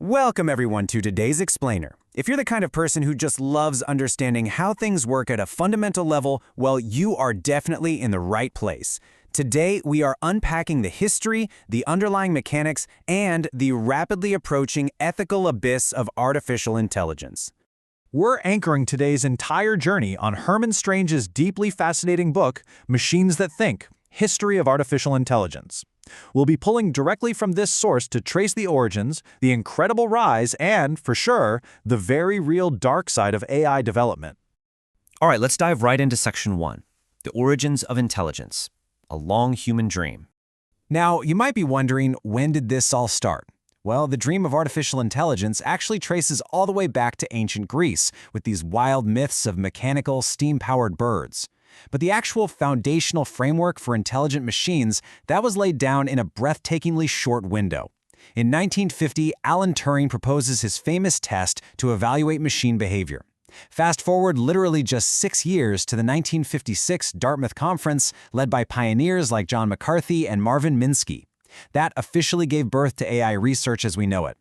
Welcome everyone to today's Explainer. If you're the kind of person who just loves understanding how things work at a fundamental level, well, you are definitely in the right place. Today, we are unpacking the history, the underlying mechanics, and the rapidly approaching ethical abyss of artificial intelligence. We're anchoring today's entire journey on Herman Strange's deeply fascinating book, Machines That Think: History of Artificial Intelligence. We'll be pulling directly from this source to trace the origins, the incredible rise, and, for sure, the very real dark side of AI development. All right, let's dive right into Section 1, The Origins of Intelligence, a long human dream. Now, you might be wondering, when did this all start? Well, the dream of artificial intelligence actually traces all the way back to ancient Greece, with these wild myths of mechanical, steam-powered birds. But the actual foundational framework for intelligent machines, that was laid down in a breathtakingly short window. In 1950, Alan Turing proposes his famous test to evaluate machine behavior. Fast forward literally just 6 years to the 1956 Dartmouth Conference, led by pioneers like John McCarthy and Marvin Minsky. That officially gave birth to AI research as we know it.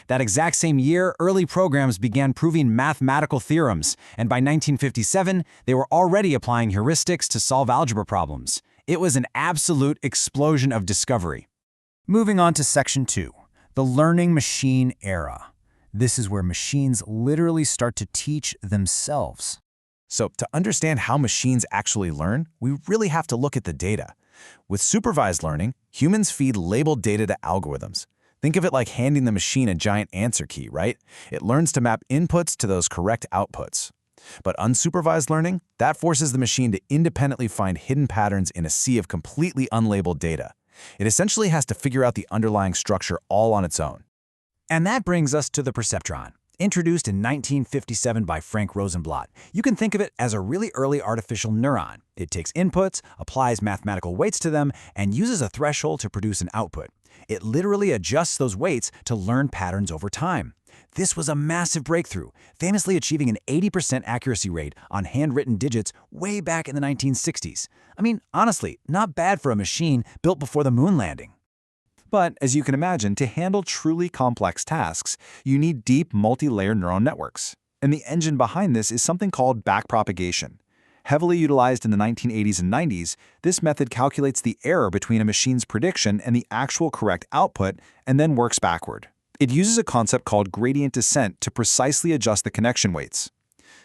That exact same year, early programs began proving mathematical theorems, and by 1957, they were already applying heuristics to solve algebra problems. It was an absolute explosion of discovery. Moving on to Section 2, the learning machine era. This is where machines literally start to teach themselves. So, to understand how machines actually learn, we really have to look at the data. With supervised learning, humans feed labeled data to algorithms. Think of it like handing the machine a giant answer key, right? It learns to map inputs to those correct outputs. But unsupervised learning, that forces the machine to independently find hidden patterns in a sea of completely unlabeled data. It essentially has to figure out the underlying structure all on its own. And that brings us to the perceptron. Introduced in 1957 by Frank Rosenblatt, you can think of it as a really early artificial neuron. It takes inputs, applies mathematical weights to them, and uses a threshold to produce an output. It literally adjusts those weights to learn patterns over time. This was a massive breakthrough, famously achieving an 80% accuracy rate on handwritten digits way back in the 1960s. I mean, honestly, not bad for a machine built before the moon landing. But, as you can imagine, to handle truly complex tasks, you need deep multi-layer neural networks. And the engine behind this is something called backpropagation. Heavily utilized in the 1980s and 90s, this method calculates the error between a machine's prediction and the actual correct output and then works backward. It uses a concept called gradient descent to precisely adjust the connection weights.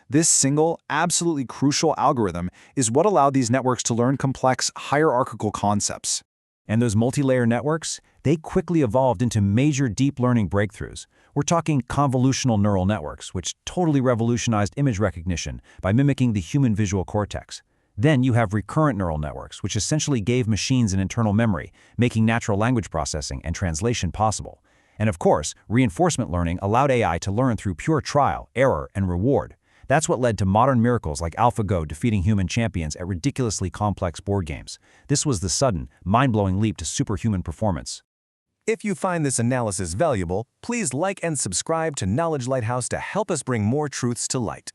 This single, absolutely crucial algorithm is what allowed these networks to learn complex, hierarchical concepts. And those multi-layer networks, they quickly evolved into major deep learning breakthroughs. We're talking convolutional neural networks, which totally revolutionized image recognition by mimicking the human visual cortex. Then you have recurrent neural networks, which essentially gave machines an internal memory, making natural language processing and translation possible. And of course, reinforcement learning allowed AI to learn through pure trial, error, and reward. That's what led to modern miracles like AlphaGo defeating human champions at ridiculously complex board games. This was the sudden, mind-blowing leap to superhuman performance. If you find this analysis valuable, please like and subscribe to Knowledge Lighthouse to help us bring more truths to light.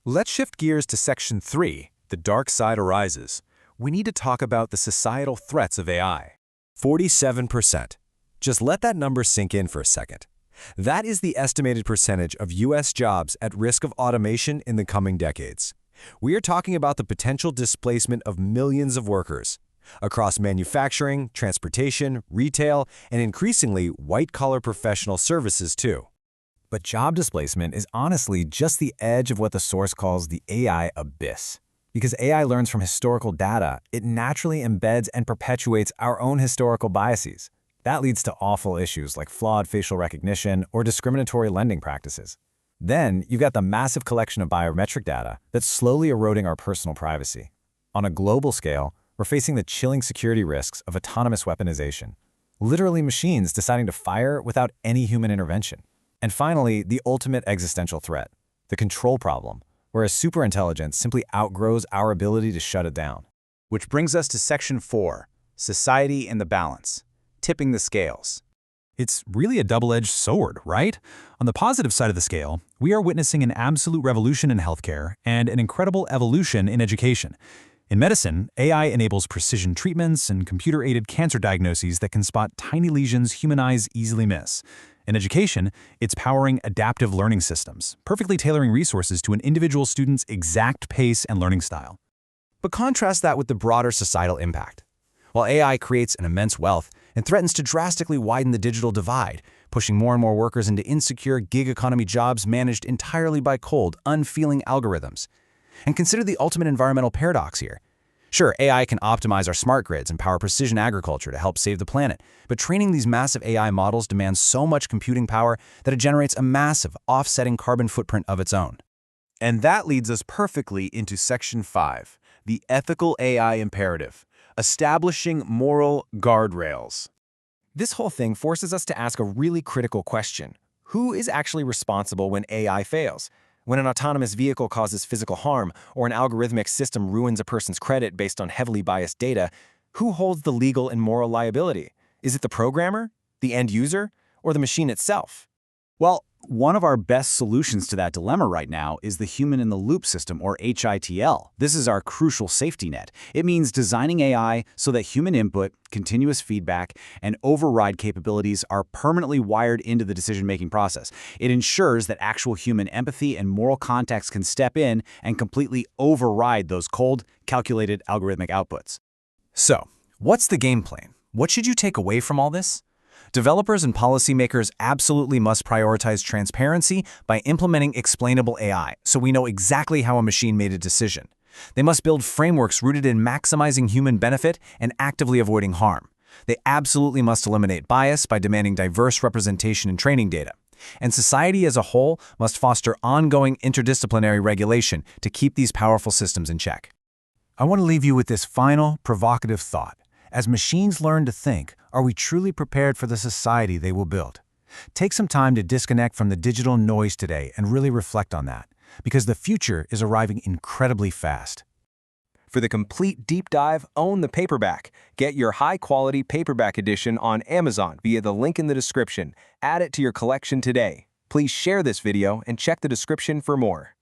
Let's shift gears to Section 3, The Dark Side Arises. We need to talk about the societal threats of AI. 47%. Just let that number sink in for a second. That is the estimated percentage of U.S. jobs at risk of automation in the coming decades. We are talking about the potential displacement of millions of workers across manufacturing, transportation, retail, and increasingly white-collar professional services too. But job displacement is honestly just the edge of what the source calls the AI abyss. Because AI learns from historical data, it naturally embeds and perpetuates our own historical biases. That leads to awful issues like flawed facial recognition or discriminatory lending practices. Then, you've got the massive collection of biometric data that's slowly eroding our personal privacy. On a global scale, we're facing the chilling security risks of autonomous weaponization. Literally machines deciding to fire without any human intervention. And finally, the ultimate existential threat, the control problem, where a superintelligence simply outgrows our ability to shut it down. Which brings us to Section 4, Society and the Balance. Tipping the scales. It's really a double-edged sword, right? On the positive side of the scale, we are witnessing an absolute revolution in healthcare and an incredible evolution in education. In medicine, AI enables precision treatments and computer-aided cancer diagnoses that can spot tiny lesions human eyes easily miss. In education, it's powering adaptive learning systems, perfectly tailoring resources to an individual student's exact pace and learning style. But contrast that with the broader societal impact. While AI creates an immense wealth and threatens to drastically widen the digital divide, pushing more and more workers into insecure gig economy jobs managed entirely by cold, unfeeling algorithms. And consider the ultimate environmental paradox here. Sure, AI can optimize our smart grids and power precision agriculture to help save the planet, but training these massive AI models demands so much computing power that it generates a massive, offsetting carbon footprint of its own. And that leads us perfectly into Section 5, the ethical AI imperative, establishing moral guardrails. This whole thing forces us to ask a really critical question. Who is actually responsible when AI fails? When an autonomous vehicle causes physical harm, or an algorithmic system ruins a person's credit based on heavily biased data, who holds the legal and moral liability? Is it the programmer, the end user, or the machine itself? Well, one of our best solutions to that dilemma right now is the human-in-the-loop system, or HITL. This is our crucial safety net. It means designing AI so that human input, continuous feedback, and override capabilities are permanently wired into the decision-making process. It ensures that actual human empathy and moral context can step in and completely override those cold, calculated algorithmic outputs. So, what's the game plan? What should you take away from all this? Developers and policymakers absolutely must prioritize transparency by implementing explainable AI so we know exactly how a machine made a decision. They must build frameworks rooted in maximizing human benefit and actively avoiding harm. They absolutely must eliminate bias by demanding diverse representation in training data. And society as a whole must foster ongoing interdisciplinary regulation to keep these powerful systems in check. I want to leave you with this final, provocative thought. As machines learn to think, are we truly prepared for the society they will build? Take some time to disconnect from the digital noise today and really reflect on that, because the future is arriving incredibly fast. For the complete deep dive, own the paperback. Get your high-quality paperback edition on Amazon via the link in the description. Add it to your collection today. Please share this video and check the description for more.